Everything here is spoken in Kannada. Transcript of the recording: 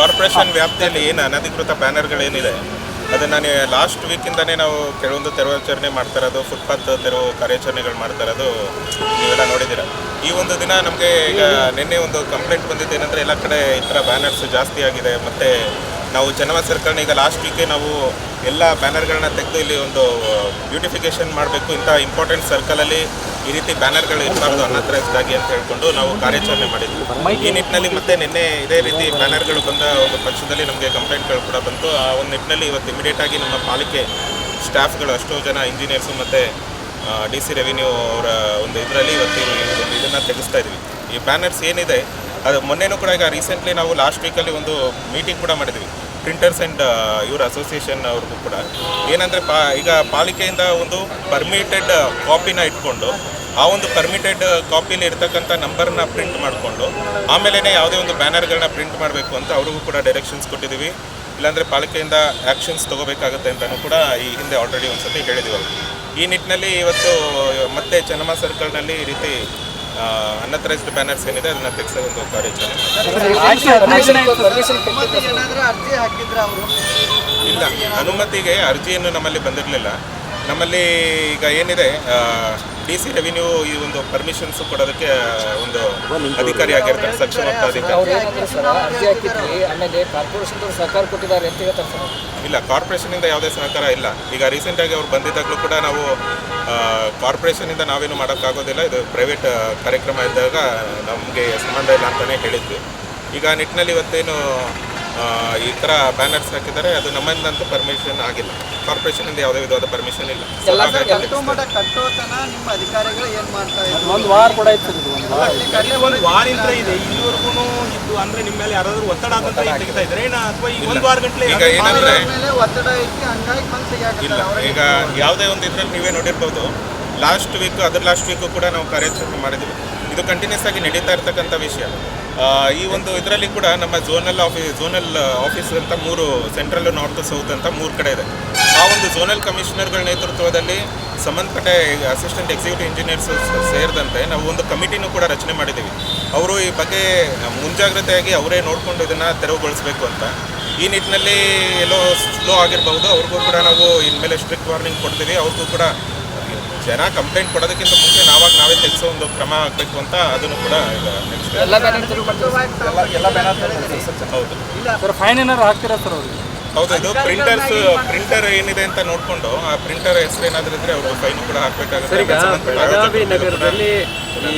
ಕಾರ್ಪೊರೇಷನ್ ವ್ಯಾಪ್ತಿಯಲ್ಲಿ ಏನು ಅನಧಿಕೃತ ಬ್ಯಾನರ್ಗಳೇನಿದೆ ಅದನ್ನು ನಾನು ಲಾಸ್ಟ್ ವೀಕಿಂದನೇ ನಾವು ಕೆಲವೊಂದು ತೆರವಾಚರಣೆ ಮಾಡ್ತಾ ಇರೋದು, ಫುಟ್ಪಾತ್ ತೆರವು ಕಾರ್ಯಾಚರಣೆಗಳು ಮಾಡ್ತಾ ಇರೋದು ನೀವೆಲ್ಲ ನೋಡಿದ್ದೀರ. ಈ ಒಂದು ದಿನ ನಮಗೆ ಈಗ ನಿನ್ನೆ ಒಂದು ಕಂಪ್ಲೇಂಟ್ ಬಂದಿದ್ದು ಏನಂದರೆ ಎಲ್ಲ ಕಡೆ ಈ ಥರ ಬ್ಯಾನರ್ಸ್ ಜಾಸ್ತಿ ಆಗಿದೆ. ಮತ್ತು ನಾವು ಚೆನ್ನಮ್ಮ ಸರ್ಕಲ್ನ ಈಗ ಲಾಸ್ಟ್ ವೀಕೆ ನಾವು ಎಲ್ಲ ಬ್ಯಾನರ್ಗಳನ್ನ ತೆಗೆದು ಇಲ್ಲಿ ಒಂದು ಬ್ಯೂಟಿಫಿಕೇಷನ್ ಮಾಡಬೇಕು, ಇಂಥ ಇಂಪಾರ್ಟೆಂಟ್ ಸರ್ಕಲಲ್ಲಿ ಈ ರೀತಿ ಬ್ಯಾನರ್ಗಳು ಇರಬಾರ್ದು ಅನ್ಅಥರೈಸ್ಡ್ ಆಗಿ ಅಂತ ಹೇಳ್ಕೊಂಡು ನಾವು ಕಾರ್ಯಾಚರಣೆ ಮಾಡಿದ್ವಿ. ಈ ನಿಟ್ಟಿನಲ್ಲಿ ಮತ್ತೆ ನಿನ್ನೆ ಇದೇ ರೀತಿ ಬ್ಯಾನರ್ಗಳು ಬಂದ ಒಂದು ಪಕ್ಷದಲ್ಲಿ ನಮಗೆ ಕಂಪ್ಲೇಂಟ್ಗಳು ಕೂಡ ಬಂತು. ಆ ಒಂದು ನಿಟ್ಟಿನಲ್ಲಿ ಇವತ್ತು ಇಮಿಡಿಯೇಟಾಗಿ ನಮ್ಮ ಪಾಲಿಕೆ ಸ್ಟಾಫ್ಗಳು ಅಷ್ಟೋ ಜನ ಇಂಜಿನಿಯರ್ಸು ಮತ್ತು DC ರೆವಿನ್ಯೂ ಅವರ ಒಂದು ಇದರಲ್ಲಿ ಇವತ್ತು ಒಂದು ಇದನ್ನು ತೆಗೆಸ್ತಾ ಇದ್ವಿ. ಈ ಬ್ಯಾನರ್ಸ್ ಏನಿದೆ ಅದು ಮೊನ್ನೆನೂ ಕೂಡ ಈಗ ರೀಸೆಂಟ್ಲಿ ನಾವು ಲಾಸ್ಟ್ ವೀಕಲ್ಲಿ ಒಂದು ಮೀಟಿಂಗ್ ಕೂಡ ಮಾಡಿದ್ವಿ ಪ್ರಿಂಟರ್ಸ್ ಆ್ಯಂಡ್ ಇವರ ಅಸೋಸಿಯೇಷನ್ ಅವ್ರಿಗೂ ಕೂಡ. ಏನಂದರೆ ಈಗ ಪಾಲಿಕೆಯಿಂದ ಒಂದು ಪರ್ಮಿಟೆಡ್ ಕಾಪಿನ ಇಟ್ಕೊಂಡು ಆ ಒಂದು ಪರ್ಮಿಟೆಡ್ ಕಾಪಿಲಿ ಇರ್ತಕ್ಕಂಥ ನಂಬರ್ನ ಪ್ರಿಂಟ್ ಮಾಡಿಕೊಂಡು ಆಮೇಲೆ ಯಾವುದೇ ಒಂದು ಬ್ಯಾನರ್ಗಳನ್ನ ಪ್ರಿಂಟ್ ಮಾಡಬೇಕು ಅಂತ ಅವ್ರಿಗೂ ಕೂಡ ಡೈರೆಕ್ಷನ್ಸ್ ಕೊಟ್ಟಿದ್ದೀವಿ. ಇಲ್ಲಾಂದರೆ ಪಾಲಿಕೆಯಿಂದ ಆ್ಯಕ್ಷನ್ಸ್ ತೊಗೋಬೇಕಾಗುತ್ತೆ ಅಂತಲೂ ಕೂಡ ಈ ಹಿಂದೆ ಆಲ್ರೆಡಿ ಒಂದು ಸತಿ ಹೇಳಿದ್ದೀವಲ್ಲ. ಈ ನಿಟ್ಟಿನಲ್ಲಿ ಇವತ್ತು ಮತ್ತೆ ಚೆನ್ನಮ್ಮ ಸರ್ಕಲ್ನಲ್ಲಿ ಈ ರೀತಿ ಅನ್ಅಥರೈಸ್ಡ್ ಬ್ಯಾನರ್ಸ್ ಏನಿದೆ ಅದನ್ನು ತೆಗೆಸೋ ಒಂದು ಕಾರ್ಯಾಚರಣೆ. ಇಲ್ಲ, ಅನುಮತಿಗೆ ಅರ್ಜಿಯನ್ನು ನಮ್ಮಲ್ಲಿ ಬಂದಿರಲಿಲ್ಲ. ನಮ್ಮಲ್ಲಿ ಈಗ ಏನಿದೆ DC ರೆವಿನ್ಯೂ ಈ ಒಂದು ಪರ್ಮಿಷನ್ಸ್ ಕೊಡೋದಕ್ಕೆ ಒಂದು ಅಧಿಕಾರಿ ಆಗಿರ್ತಾರೆ, ಸಕ್ಷಮ ಅಧಿಕಾರಿ. ಇಲ್ಲ, ಕಾರ್ಪೊರೇಷನಿಂದ ಯಾವುದೇ ಸಹಕಾರ ಇಲ್ಲ. ಈಗ ರೀಸೆಂಟಾಗಿ ಅವ್ರು ಬಂದಿದ್ದಾಗಲೂ ಕೂಡ ನಾವು ಕಾರ್ಪೊರೇಷನಿಂದ ನಾವೇನು ಮಾಡೋಕ್ಕಾಗೋದಿಲ್ಲ, ಇದು ಪ್ರೈವೇಟ್ ಕಾರ್ಯಕ್ರಮ ಇದ್ದಾಗ ನಮಗೆ ಸಂಬಂಧ ಇಲ್ಲ ಅಂತಲೇ ಹೇಳಿದ್ವಿ. ಈಗ ನಿಟ್ಟಿನಲ್ಲಿ ಇವತ್ತೇನು ಈ ಥರ ಬ್ಯಾನರ್ಸ್ ಹಾಕಿದ್ದಾರೆ, ಅದು ನಮ್ಮಲ್ಲಂತೂ ಪರ್ಮಿಷನ್ ಆಗಿಲ್ಲ. ಕಾರ್ಪೊರೇಷನಿಂದ ಯಾವುದೇ ವಿಧವಾದ ಪರ್ಮಿಷನ್ ಇಲ್ಲ. ಒಂದು ವಾರದಿಂದ ಇದೆ, ಇಲ್ಲಿವರೆಗೂ ಇದ್ದು ಅಂದ್ರೆ ನಿಮ್ಮ ಮೇಲೆ ಯಾರಾದ್ರೂ ಒತ್ತಡ ಅಂತ ತೆಗಿತಾ ಇದ್ರೆ ಅಥವಾ ಈಗ ಒಂದು ವಾರ ಗಂಟೆ ಈಗ ಏನಂದ್ರೆ ಇಲ್ಲ, ಈಗ ಯಾವುದೇ ಒಂದು ಇದ್ರಲ್ಲಿ ನೀವೇ ನೋಡಿರ್ಬೋದು, ಲಾಸ್ಟ್ ವೀಕು ಕೂಡ ನಾವು ಕಾರ್ಯಾಚರಣೆ ಮಾಡಿದ್ವಿ. ಇದು ಕಂಟಿನ್ಯೂಸ್ ಆಗಿ ನಡೀತಾ ಇರ್ತಕ್ಕಂಥ ವಿಷಯ. ಈ ಒಂದು ಇದರಲ್ಲಿ ಕೂಡ ನಮ್ಮ ಝೋನಲ್ ಆಫೀಸ್ ಅಂತ 3 ಸೆಂಟ್ರಲ್, ನಾರ್ತ್, ಸೌತ್ ಅಂತ 3 ಕಡೆ ಇದೆ. ಆ ಒಂದು ಝೋನಲ್ ಕಮಿಷನರ್ಗಳ ನೇತೃತ್ವದಲ್ಲಿ ಸಂಬಂಧಪಟ್ಟ ಅಸಿಸ್ಟೆಂಟ್ ಎಕ್ಸಿಕ್ಯೂಟಿವ್ ಇಂಜಿನಿಯರ್ಸ್ ಸೇರಿದಂತೆ ನಾವು ಒಂದು ಕಮಿಟಿನೂ ಕೂಡ ರಚನೆ ಮಾಡಿದ್ದೀವಿ. ಅವರು ಈ ಬಗ್ಗೆ ಮುಂಜಾಗ್ರತೆಯಾಗಿ ಅವರೇ ನೋಡಿಕೊಂಡು ಇದನ್ನು ತೆರವುಗೊಳಿಸಬೇಕು ಅಂತ. ಈ ನಿಟ್ಟಿನಲ್ಲಿ ಎಲ್ಲೋ ಸ್ಲೋ ಆಗಿರಬಹುದು, ಅವ್ರಿಗೂ ಕೂಡ ನಾವು ಇನ್ಮೇಲೆ ಸ್ಟ್ರಿಕ್ಟ್ ವಾರ್ನಿಂಗ್ ಕೊಡ್ತೀವಿ. ಅವ್ರಿಗೂ ಕೂಡ ಜನ ಕಂಪ್ಲೇಂಟ್ ಕೊಡೋದಕ್ಕಿಂತ ಮುಂಚೆ ನಾವೇ ತೆಗೆಸೋ ಒಂದು ಕ್ರಮ ಆಗಬೇಕು ಅಂತ ಅದನ್ನು ಕೂಡ ಈಗ ನೆಕ್ಸ್ಟ್ ಹೌದು ಫೈನ್ ಏನಾದ್ರು ಹಾಕ್ತೀರಾ ಸರ್ ಅವ್ರಿಗೆ? ಹೌದು, ಇದು ಪ್ರಿಂಟರ್ ಏನಿದೆ ಅಂತ ನೋಡಿಕೊಂಡು ಆ ಪ್ರಿಂಟರ್ ಹೆಸರು ಏನಾದರೂ ಇದ್ರೆ ಅವ್ರಿಗೆ ಫೈನ್ ಕೂಡ ಹಾಕಬೇಕಾಗುತ್ತೆ. ಬೆಳಗಾವಿ ನಗರದಲ್ಲಿ ಈ